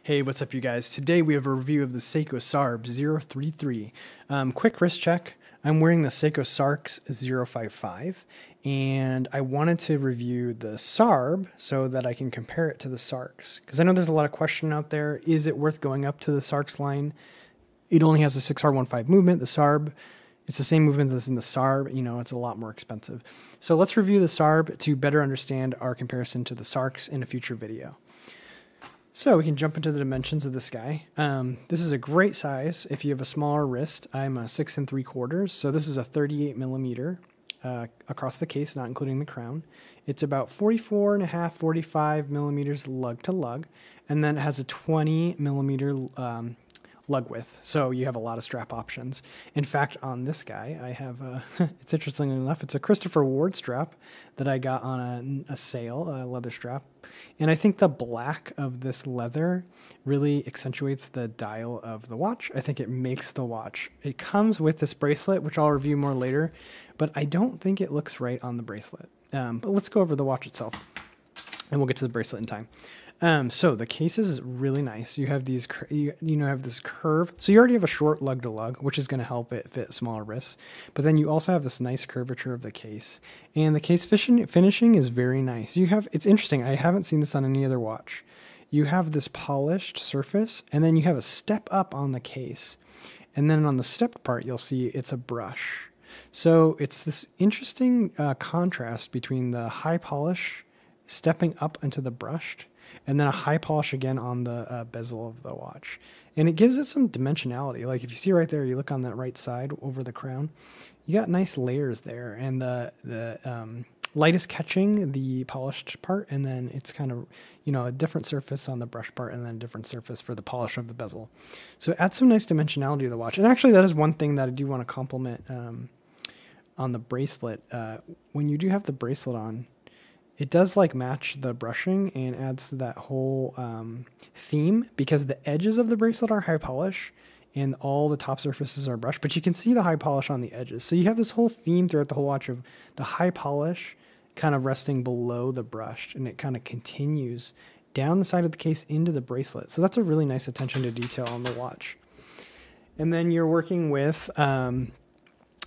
Hey, what's up you guys? Today we have a review of the Seiko Sarb033. Quick wrist check. I'm wearing the Seiko Sarb055 and I wanted to review the Sarb so that I can compare it to the Sarks. Because I know there's a lot of question out there. Is it worth going up to the Sarks line? It only has a 6R15 movement. The Sarb, it's the same movement that's in the Sarb. You know, it's a lot more expensive. So let's review the Sarb to better understand our comparison to the Sarks in a future video. So we can jump into the dimensions of this guy. This is a great size if you have a smaller wrist. I'm a 6 3/4, so this is a 38 millimeter across the case, not including the crown. It's about 44.5, 45 millimeters lug to lug, and then it has a 20 millimeter lug width, so you have a lot of strap options. In fact, on this guy, I have it's interesting enough, it's a Christopher Ward strap that I got on a sale, a leather strap. And I think the black of this leather really accentuates the dial of the watch. I think it makes the watch. It comes with this bracelet, which I'll review more later, but I don't think it looks right on the bracelet. But let's go over the watch itself, and we'll get to the bracelet in time. So the case is really nice. You have these, you have this curve. So you already have a short lug to lug, which is going to help it fit smaller wrists. But then you also have this nice curvature of the case, and the case finishing is very nice. It's interesting. I haven't seen this on any other watch. You have this polished surface, and then you have a step up on the case. And then on the stepped part, you'll see it's a brush. So it's this interesting contrast between the high polish stepping up into the brushed, and then a high polish again on the bezel of the watch. And it gives it some dimensionality. Like if you see right there, you look on that right side over the crown, you got nice layers there. And the light is catching the polished part, and then it's kind of, a different surface on the brush part, and then a different surface for the polish of the bezel. So it adds some nice dimensionality to the watch. And actually that is one thing that I do want to compliment on the bracelet. When you do have the bracelet on, it does match the brushing and adds to that whole theme, because the edges of the bracelet are high polish and all the top surfaces are brushed, but you can see the high polish on the edges. So you have this whole theme throughout the whole watch of the high polish kind of resting below the brushed, and it kind of continues down the side of the case into the bracelet. So that's a really nice attention to detail on the watch. And then you're working with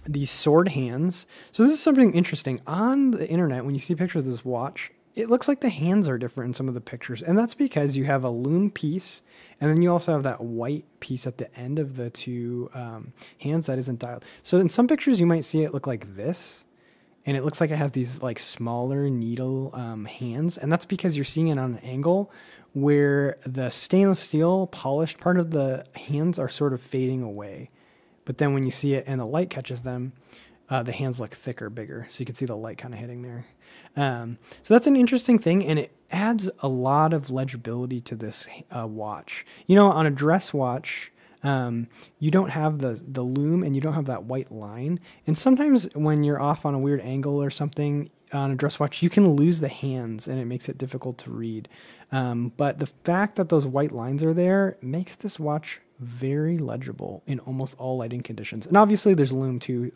these sword hands. So this is something interesting. On the internet, when you see pictures of this watch, it looks like the hands are different in some of the pictures. And that's because you have a Lume piece, and then you also have that white piece at the end of the two hands that isn't dialed. So in some pictures, you might see it look like this, and it looks like it has these smaller needle hands. And that's because you're seeing it on an angle where the stainless steel polished part of the hands are sort of fading away. But then when you see it and the light catches them, the hands look thicker, bigger. So you can see the light kind of hitting there. So that's an interesting thing, and it adds a lot of legibility to this watch. On a dress watch, you don't have the lume, and you don't have that white line. And sometimes when you're off on a weird angle or something on a dress watch, you can lose the hands, and it makes it difficult to read. But the fact that those white lines are there makes this watch very legible in almost all lighting conditions. And obviously there's Lume too.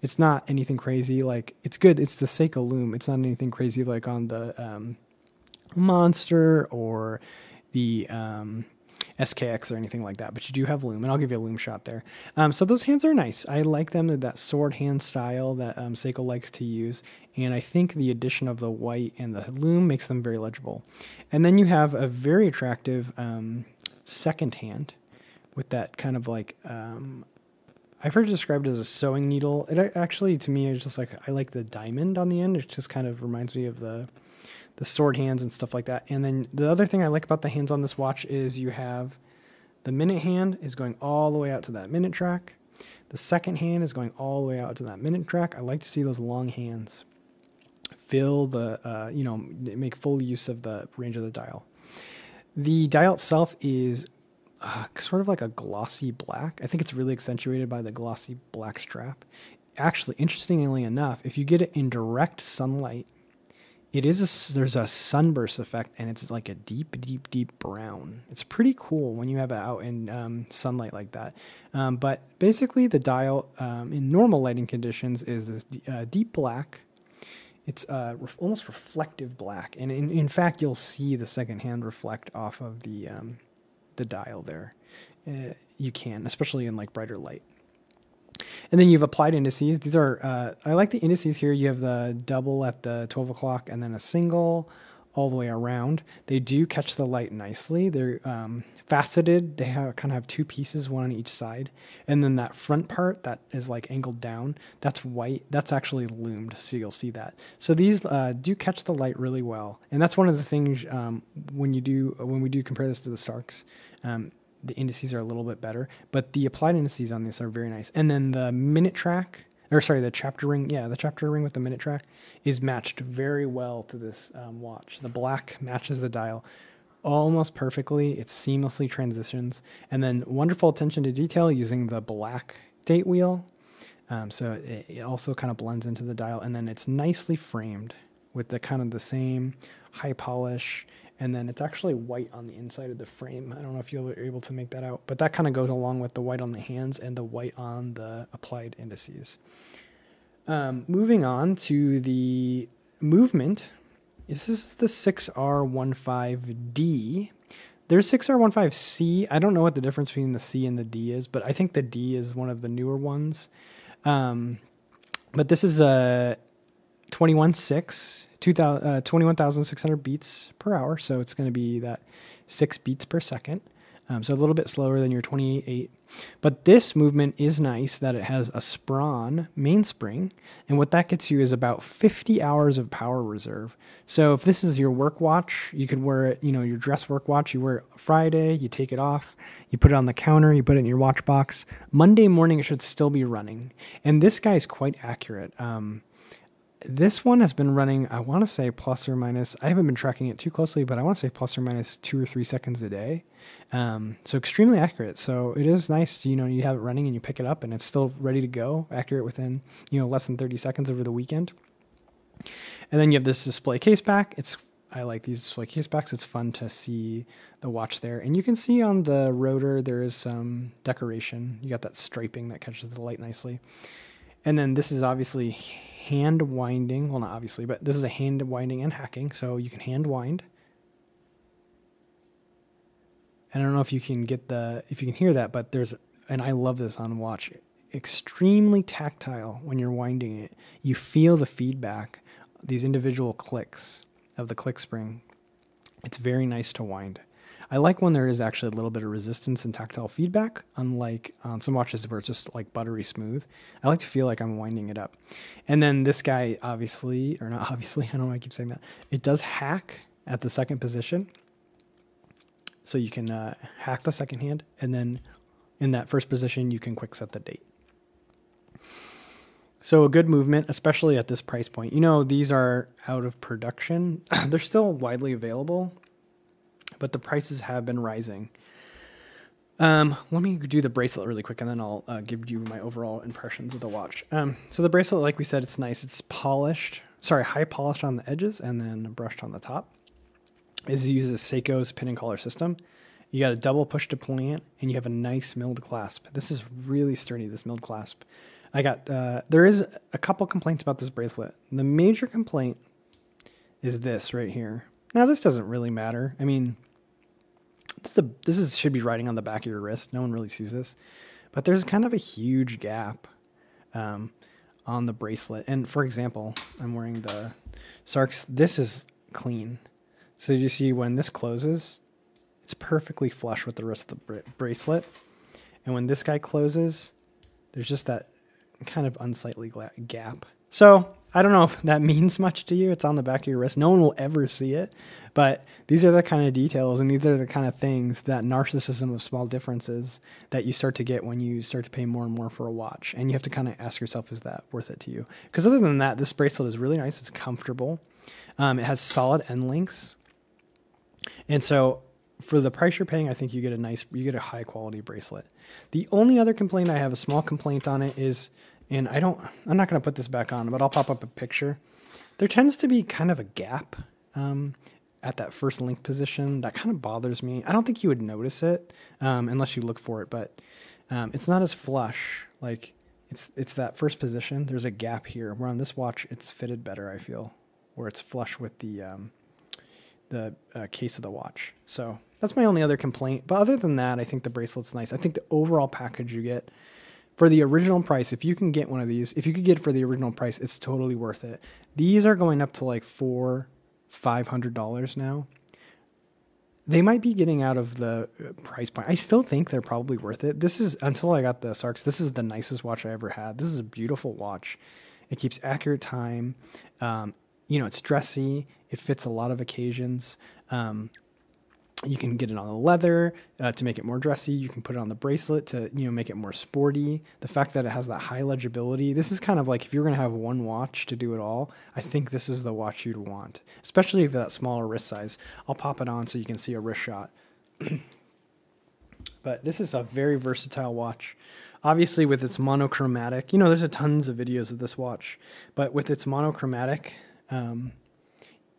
It's not anything crazy. It's good. It's the Seiko Lume. It's not anything crazy like on the Monster or the SKX or anything like that, but you do have Lume, and I'll give you a Lume shot there. So those hands are nice. I like them, that sword hand style that Seiko likes to use, and I think the addition of the white and the Lume makes them very legible. And then you have a very attractive second hand with that kind of I've heard it described as a sewing needle. It actually, to me, is just I like the diamond on the end. It just kind of reminds me of the sword hands and stuff like that. And then the other thing I like about the hands on this watch is you have the minute hand is going all the way out to that minute track. The second hand is going all the way out to that minute track. I like to see those long hands fill the, make full use of the range of the dial. The dial itself is sort of like a glossy black. I think it's really accentuated by the glossy black strap. Actually, interestingly enough, if you get it in direct sunlight, there's a sunburst effect, and it's like a deep, deep, deep brown. It's pretty cool when you have it out in sunlight like that. But basically the dial in normal lighting conditions is this deep black. It's almost reflective black. And in fact, you'll see the second hand reflect off of the the dial there. You can, especially in like brighter light. And then you've applied indices. These are, I like the indices here. You have the double at the 12 o'clock and then a single all the way around. They do catch the light nicely. They're faceted. They kind of have two pieces, one on each side. And then that front part that is like angled down, that's white. That's actually lumed, so you'll see that. So these do catch the light really well. And that's one of the things when we do compare this to the Sarks, the indices are a little bit better, but the applied indices on this are very nice. And then the minute track, or sorry, the chapter ring, the chapter ring with the minute track is matched very well to this watch. The black matches the dial almost perfectly. It seamlessly transitions. And then wonderful attention to detail using the black date wheel. So it also kind of blends into the dial. And then it's nicely framed with the kind of the same high polish. And then it's actually white on the inside of the frame. I don't know if you're able to make that out, but that kind of goes along with the white on the hands and the white on the applied indices. Moving on to the movement. This is the 6R15D. There's 6R15C. I don't know what the difference between the C and the D is, but I think the D is one of the newer ones. But this is a 21,600 beats per hour. So it's going to be that 6 beats per second. So a little bit slower than your 28.8. But this movement is nice that it has a Spron mainspring. And what that gets you is about 50 hours of power reserve. So if this is your work watch, you could wear it, your dress work watch, you wear it Friday, you take it off, you put it on the counter, you put it in your watch box. Monday morning, it should still be running. And this guy is quite accurate. This one has been running, I want to say plus or minus, I haven't been tracking it too closely, but I want to say plus or minus 2 or 3 seconds a day. So extremely accurate. So it is nice, you have it running and you pick it up and it's still ready to go, accurate within, less than 30 seconds over the weekend. And then you have this display case back. I like these display case backs. It's fun to see the watch there. And you can see on the rotor, there is some decoration. You got that striping that catches the light nicely. And then this is obviously hand winding. Well, not obviously, but this is a hand winding and hacking. So you can hand wind. And I don't know if you can hear that, but and I love this on watch, extremely tactile when you're winding it. You feel the feedback, these individual clicks of the click spring. It's very nice to wind. I like when there is actually a little bit of resistance and tactile feedback, unlike on some watches where it's just like buttery smooth. I like to feel like I'm winding it up. And then this guy, obviously, or not obviously, I don't know why I keep saying that. It does hack at the second position. So you can hack the second hand, and then in that first position, you can quick set the date. So a good movement, especially at this price point. These are out of production. They're still widely available, but the prices have been rising. Let me do the bracelet really quick, and then I'll give you my overall impressions of the watch. So the bracelet, like we said, it's nice. It's high polished on the edges and then brushed on the top. It uses Seiko's pin and collar system. You got a double push deployant, and you have a nice milled clasp. This is really sturdy, this milled clasp. There is a couple complaints about this bracelet. The major complaint is this right here. Now, this doesn't really matter. I mean, should be riding on the back of your wrist. No one really sees this. But there's kind of a huge gap on the bracelet. And for example, I'm wearing the Sarks. This is clean. So you see when this closes, it's perfectly flush with the rest of the bracelet. And when this guy closes, there's just that kind of unsightly gap. So I don't know if that means much to you. It's on the back of your wrist. No one will ever see it. But these are the kind of details, and these are the kind of things, that narcissism of small differences that you start to get when you start to pay more and more for a watch. And you have to kind of ask yourself, is that worth it to you? Because other than that, this bracelet is really nice. It's comfortable. It has solid end links. And so for the price you're paying, I think you get a high quality bracelet. The only other complaint, I have a small complaint on it, is, and I'm not going to put this back on, but I'll pop up a picture. There tends to be kind of a gap at that first link position. That kind of bothers me. I don't think you would notice it unless you look for it, but it's not as flush. Like it's that first position. There's a gap here, where on this watch, it's fitted better, I feel, where it's flush with the case of the watch. So That's my only other complaint. But other than that, I think the bracelet's nice. I think the overall package you get for the original price, if you can get one of these, if you could get it for the original price, it's totally worth it. These are going up to like $500 now. They might be getting out of the price point. I still think they're probably worth it. This is, until I got the Sarks, this is the nicest watch I ever had. This is a beautiful watch. It keeps accurate time. You know, it's dressy. It fits a lot of occasions. You can get it on the leather to make it more dressy. You can put it on the bracelet to, you know, make it more sporty. The fact that it has that high legibility. This is kind of like if you're going to have one watch to do it all, I think this is the watch you'd want, especially if that smaller wrist size. I'll pop it on so you can see a wrist shot. But this is a very versatile watch. Obviously with its monochromatic, you know, there's tons of videos of this watch, but with its monochromatic, you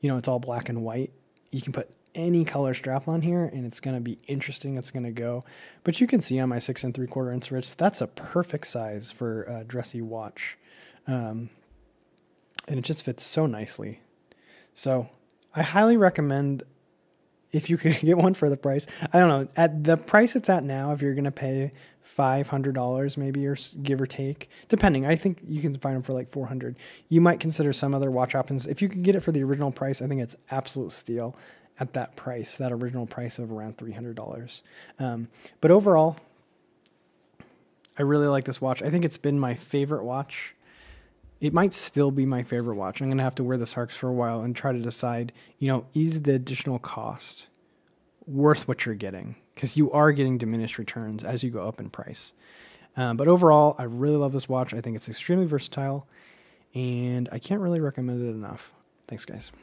know, it's all black and white. You can put any color strap on here and it's going to be interesting. It's going to go, but you can see on my 6 3/4 inch wrist, that's a perfect size for a dressy watch. And it just fits so nicely. So I highly recommend, if you could get one for the price, I don't know, at the price it's at now, if you're going to pay $500 maybe, or give or take, depending, I think you can find them for like $400. You might consider some other watch options. If you can get it for the original price, I think it's absolute steal at that price, that original price of around $300. But overall, I really like this watch. I think it's been my favorite watch. It might still be my favorite watch. I'm going to have to wear the Sarks for a while and try to decide, you know, is the additional cost worth what you're getting? Because you are getting diminished returns as you go up in price. But overall, I really love this watch. I think it's extremely versatile, and I can't really recommend it enough. Thanks, guys.